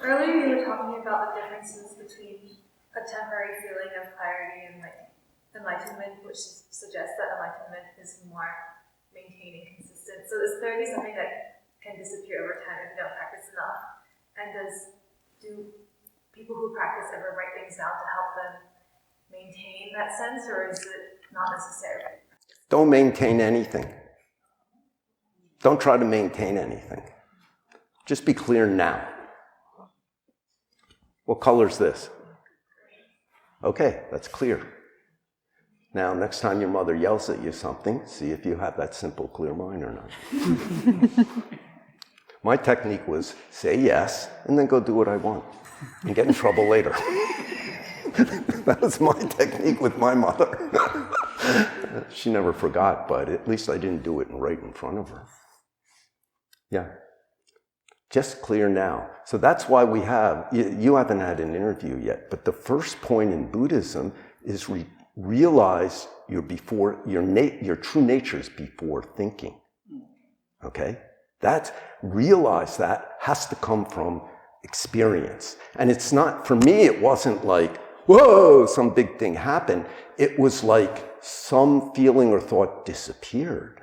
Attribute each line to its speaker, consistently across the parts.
Speaker 1: Earlier you were talking about the differences between a temporary feeling of clarity and like enlightenment, which suggests that enlightenment is more maintained and consistent. So is clarity something that can disappear over time if you don't practice enough? And do people who practice ever write things down to help them maintain that sense, or is it not necessary?
Speaker 2: Don't maintain anything. Don't try to maintain anything. Just be clear now. What color is this? Okay, that's clear. Now, next time your mother yells at you something, see if you have that simple, clear mind or not. My technique was say yes, and then go do what I want, and get in trouble later. That was my technique with my mother. She never forgot, but at least I didn't do it right in front of her. Yeah. Just clear now. So that's why we have, you haven't had an interview yet, but the first point in Buddhism is realize your true nature is before thinking. Okay? Realize that has to come from experience. And it's not, for me, it wasn't like, whoa, some big thing happened. It was like some feeling or thought disappeared.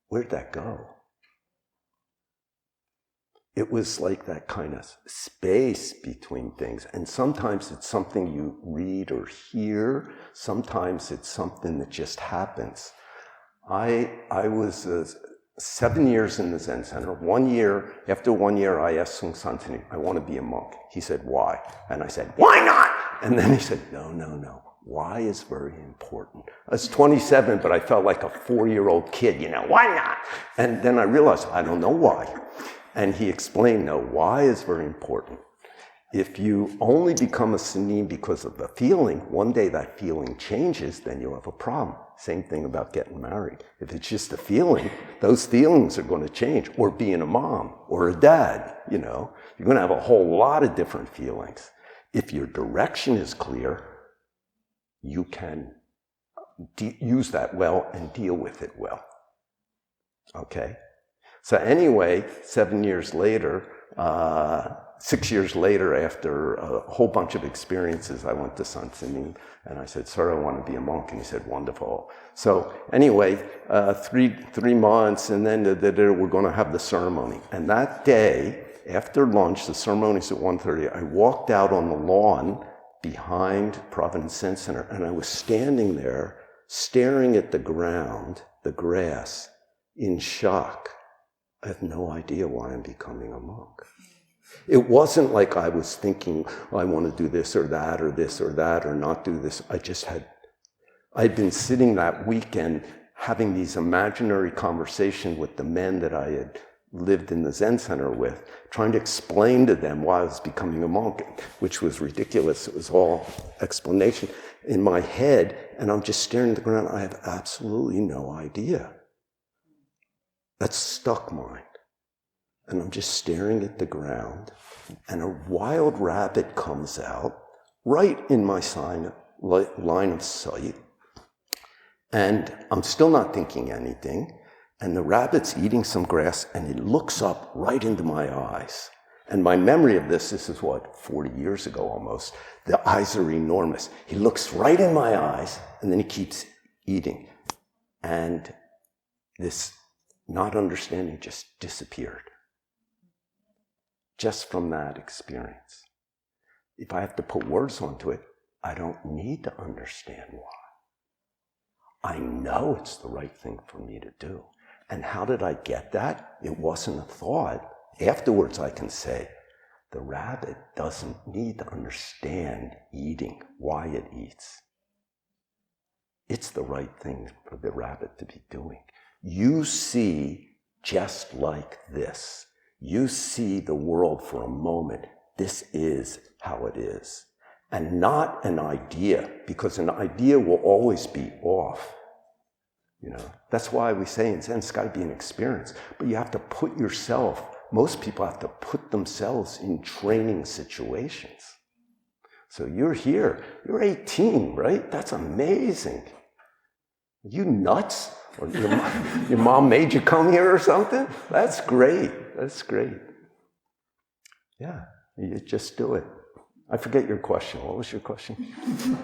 Speaker 2: Where'd that go? It was like that kind of space between things. And sometimes it's something you read or hear. Sometimes it's something that just happens. I was 7 years in the Zen Center. After 1 year, I asked Sung San, I want to be a monk. He said, why? And I said, why not? And then he said, no. Why is very important. I was 27, but I felt like a 4-year-old kid, why not? And then I realized, I don't know why. And he explained, no, why is very important. If you only become a Sanin because of the feeling, one day that feeling changes, then you have a problem. Same thing about getting married. If it's just a feeling, those feelings are going to change. Or being a mom or a dad, you're going to have a whole lot of different feelings. If your direction is clear, you can use that well and deal with it well. Okay? So anyway, 7 years later, 6 years later, after a whole bunch of experiences, I went to San Sanin and I said, sir, I want to be a monk. And he said, wonderful. So anyway, three months, and then we're going to have the ceremony. And that day, after lunch, the ceremony's at 1:30, I walked out on the lawn behind Providence Zen Center, and I was standing there, staring at the ground, the grass, in shock. I have no idea why I'm becoming a monk. It wasn't like I was thinking, I want to do this or that or not do this. I'd been sitting that weekend having these imaginary conversations with the men that I had lived in the Zen Center with, trying to explain to them why I was becoming a monk, which was ridiculous. It was all explanation in my head, and I'm just staring at the ground. I have absolutely no idea. That's stuck mind. And I'm just staring at the ground, and a wild rabbit comes out right in my line of sight, and I'm still not thinking anything, and the rabbit's eating some grass, and it looks up right into my eyes. And my memory of this is 40 years ago almost. The eyes are enormous. He looks right in my eyes, and then he keeps eating. And this not understanding just disappeared. Just from that experience. If I have to put words onto it, I don't need to understand why. I know it's the right thing for me to do. And how did I get that? It wasn't a thought. Afterwards, I can say, the rabbit doesn't need to understand eating, why it eats. It's the right thing for the rabbit to be doing. You see just like this. You see the world for a moment. This is how it is. And not an idea, because an idea will always be off. That's why we say in Zen, it's got to be an experience. But you have to put yourself, most people have to put themselves in training situations. So you're here, you're 18, right? That's amazing. Are you nuts? Or your mom made you come here or something? That's great. Yeah, you just do it. I forget your question. What was your question?
Speaker 1: I kind of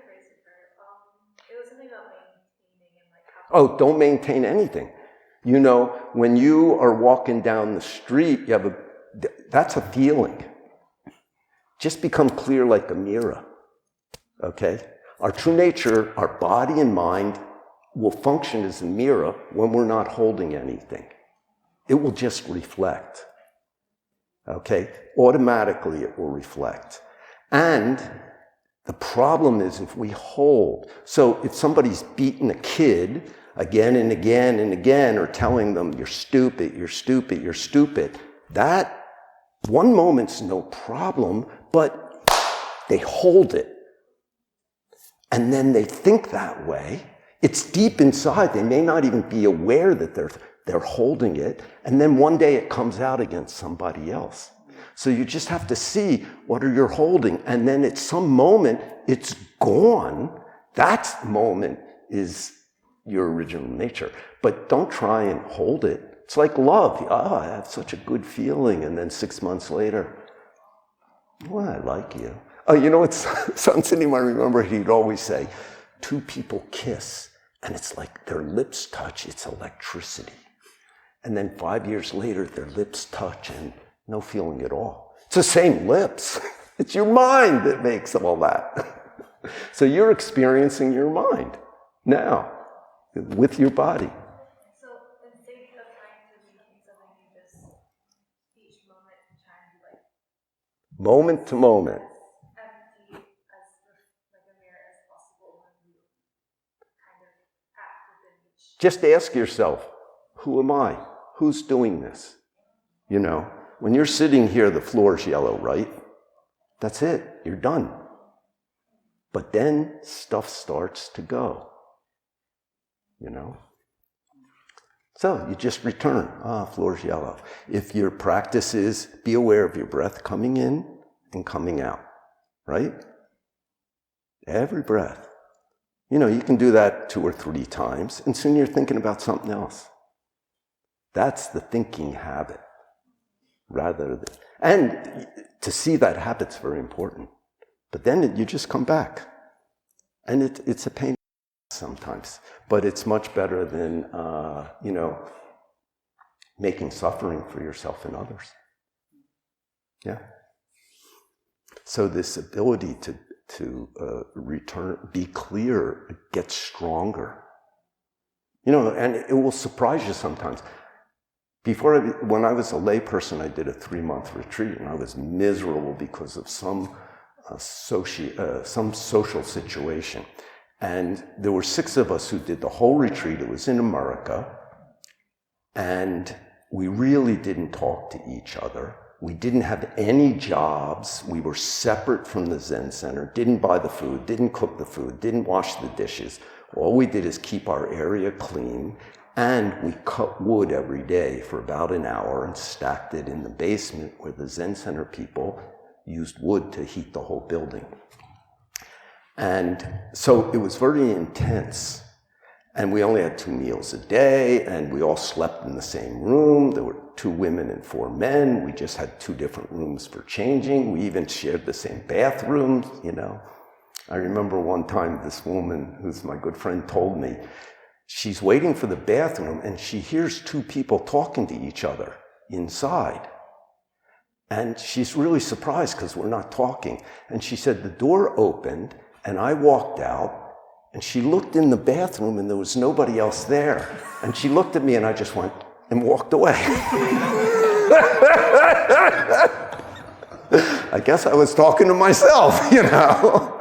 Speaker 1: phrased it for it was something about maintaining and like how.
Speaker 2: Oh, don't maintain anything. You know, when you are walking down the street, that's a feeling. Just become clear like a mirror. Okay? Our true nature, our body and mind will function as a mirror when we're not holding anything. It will just reflect. Okay? Automatically it will reflect. And the problem is if we hold. So if somebody's beating a kid again and again and again, or telling them, you're stupid, you're stupid, you're stupid, that one moment's no problem, but they hold it. And then they think that way. It's deep inside. They may not even be aware that they're holding it. And then one day it comes out against somebody else. So you just have to see what are you holding. And then at some moment, it's gone. That moment is your original nature. But don't try and hold it. It's like love. Oh, I have such a good feeling. And then 6 months later, well, I like you. Oh, you know, it's something I remember he'd always say, 2 people kiss, and it's like their lips touch, it's electricity. And then 5 years later, their lips touch and no feeling at all. It's the same lips. It's your mind that makes all that. So you're experiencing your mind now with your body.
Speaker 1: So instead of trying to maintain something, you just each moment try and be like
Speaker 2: Moment to moment.
Speaker 1: empty as like a mirror as possible when you kind of act within each.
Speaker 2: Just ask yourself, who am I? Who's doing this? You know, when you're sitting here, the floor's yellow, right? That's it. You're done. But then stuff starts to go. You know? So you just return. Floor's yellow. If your practice is, be aware of your breath coming in and coming out, right? Every breath. You know, you can do that 2 or 3 times, and soon you're thinking about something else. That's the thinking habit. And to see that habit's very important. But then you just come back. And it's a pain sometimes. But it's much better than, making suffering for yourself and others. Yeah. So this ability to return, be clear, get stronger. You know, and it will surprise you sometimes. When I was a layperson, I did a 3-month retreat, and I was miserable because of some social situation. And there were 6 of us who did the whole retreat. It was in America. And we really didn't talk to each other. We didn't have any jobs. We were separate from the Zen center, didn't buy the food, didn't cook the food, didn't wash the dishes. All we did is keep our area clean. And we cut wood every day for about an hour and stacked it in the basement where the Zen center people used wood to heat the whole building. And so it was very intense. And we only had 2 meals a day, and we all slept in the same room. There were 2 women and 4 men. We just had 2 different rooms for changing. We even shared the same bathrooms, you know. I remember one time this woman, who's my good friend, told me, she's waiting for the bathroom, and she hears 2 people talking to each other inside. And she's really surprised because we're not talking. And she said the door opened, and I walked out, and she looked in the bathroom, and there was nobody else there. And she looked at me, and I just went and walked away. I guess I was talking to myself, you know.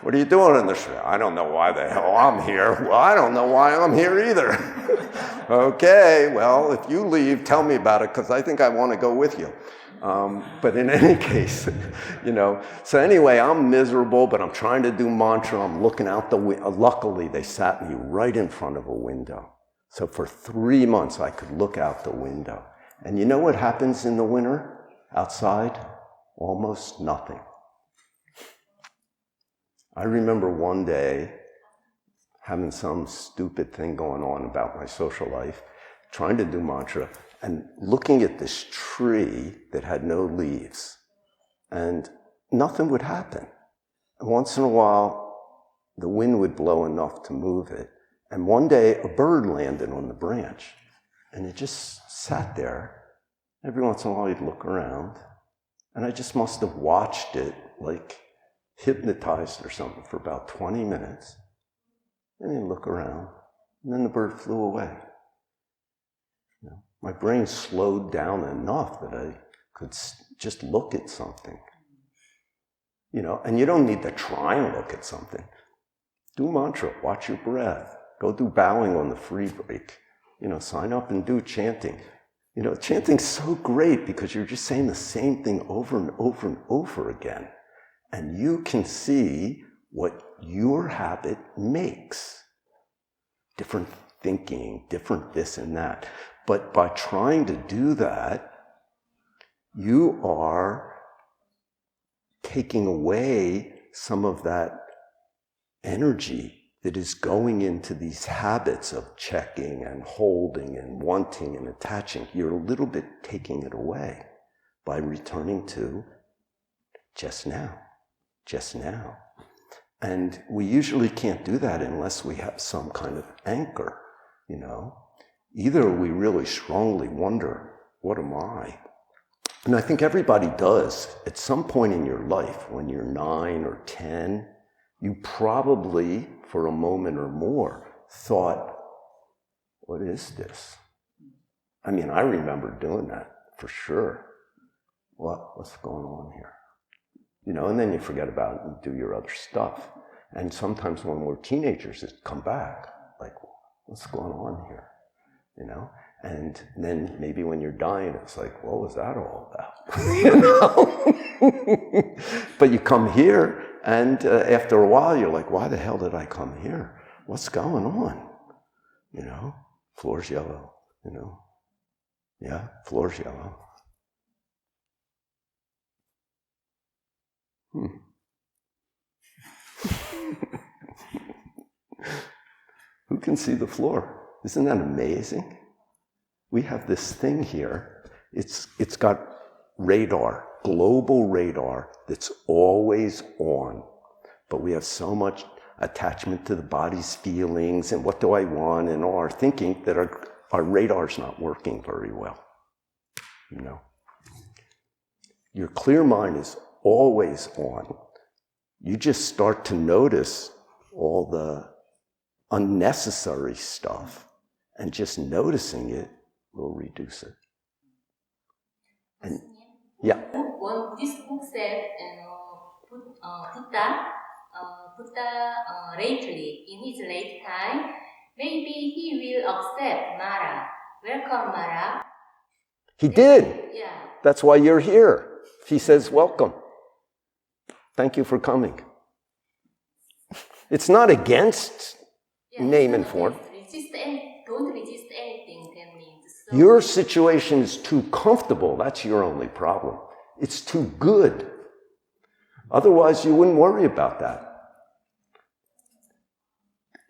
Speaker 2: What are you doing in the street? I don't know why the hell I'm here. Well, I don't know why I'm here either. Okay, well, if you leave, tell me about it, because I think I want to go with you. But in any case, you know, so anyway, I'm miserable, but I'm trying to do mantra. I'm looking out the window. Luckily, they sat me right in front of a window. So for 3 months, I could look out the window. And you know what happens in the winter outside? Almost nothing. I remember one day having some stupid thing going on about my social life, trying to do mantra, and looking at this tree that had no leaves, and nothing would happen. And once in a while, the wind would blow enough to move it. And one day, a bird landed on the branch, and it just sat there. Every once in a while, you'd look around, and I just must have watched it, like hypnotized or something, for about 20 minutes. And then look around, and then the bird flew away. You know, my brain slowed down enough that I could just look at something. You know, and you don't need to try and look at something. Do mantra, watch your breath. Go do bowing on the free break. You know, sign up and do chanting. You know, chanting's so great because you're just saying the same thing over and over and over again. And you can see what your habit makes. Different thinking, different this and that. But by trying to do that, you are taking away some of that energy that is going into these habits of checking and holding and wanting and attaching. You're a little bit taking it away by returning to just now, just now. And we usually can't do that unless we have some kind of anchor, you know. Either we really strongly wonder, what am I? And I think everybody does. At some point in your life, when you're 9 or 10, you probably, for a moment or more, thought, what is this? I mean, I remember doing that for sure. What's going on here? You know, and then you forget about it and do your other stuff. And sometimes when we're teenagers, it come back, like, what's going on here? You know? And then maybe when you're dying, it's like, what was that all about? You know? But you come here, and after a while, you're like, why the hell did I come here? What's going on? You know? Floor's yellow, you know? Yeah, floor's yellow. Who can see the floor? Isn't that amazing? We have this thing here. It's got radar, global radar, that's always on. But we have so much attachment to the body's feelings and what do I want and all our thinking that our radar's not working very well. You know? Your clear mind is always on. You just start to notice all the unnecessary stuff, and just noticing it will reduce it. And yeah.
Speaker 3: One this book said, Buddha lately, in his late time, maybe he will accept Mara. Welcome, Mara.
Speaker 2: He did.
Speaker 3: Yeah.
Speaker 2: That's why you're here. He says, welcome. Thank you for coming. It's not against name and form.
Speaker 3: Don't resist anything, that means. So
Speaker 2: your situation is too comfortable. That's your only problem. It's too good. Otherwise, you wouldn't worry about that.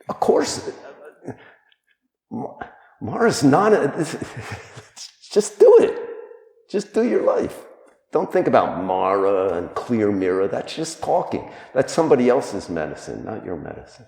Speaker 2: Of course, Mara's not just do it. Just do your life. Don't think about Mara and clear mirror. That's just talking. That's somebody else's medicine, not your medicine.